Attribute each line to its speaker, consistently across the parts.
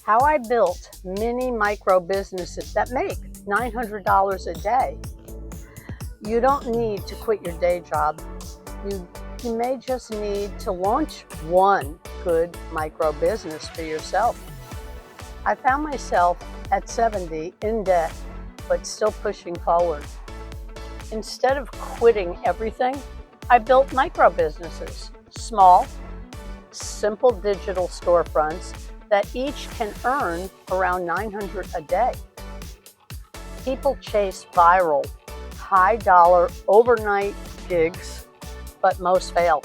Speaker 1: How I built mini micro businesses that make $900 a day. You don't need to quit your day job. You may just need to launch one good micro business for yourself. I found myself at 70 in debt, but still pushing forward. Instead of quitting everything, I built micro businesses, small, simple digital storefronts that each can earn around $900 a day. People chase viral, high-dollar overnight gigs, but most fail.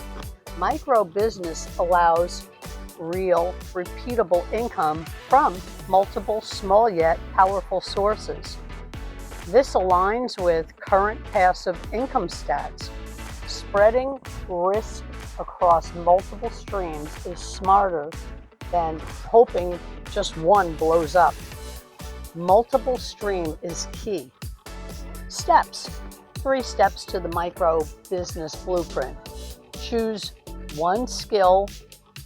Speaker 1: Micro business allows real, repeatable income from multiple small yet powerful sources. This aligns with current passive income stats. Spreading risk across multiple streams is smarter than hoping just one blows up. Multiple stream is key. Steps. 3 steps to the micro business blueprint. Choose one skill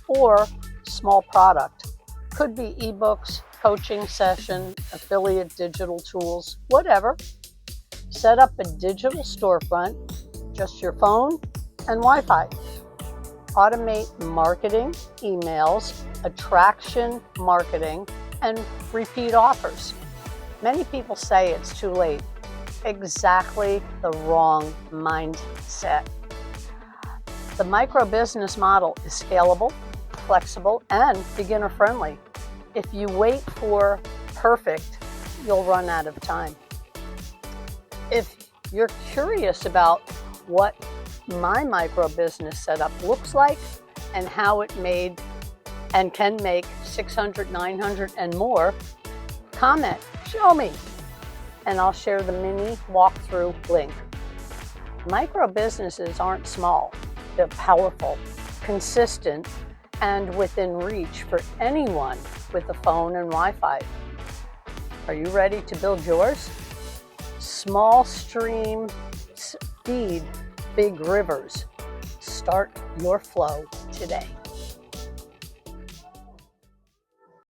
Speaker 1: or small product. Could be ebooks, coaching session, affiliate digital tools, whatever. Set up a digital storefront, just your phone and Wi-Fi. Automate marketing, emails, attraction marketing, and repeat offers. Many people say it's too late. Exactly the wrong mindset. The micro business model is scalable, flexible, and beginner friendly. If you wait for perfect, you'll run out of time. If you're curious about what my micro business setup looks like and how it made and can make 600, 900 and more, comment, show me, and I'll share the mini walkthrough link. Micro businesses aren't small. They're powerful, consistent, and within reach for anyone with a phone and Wi-Fi. Are you ready to build yours? Small stream feed big rivers. Start your flow today.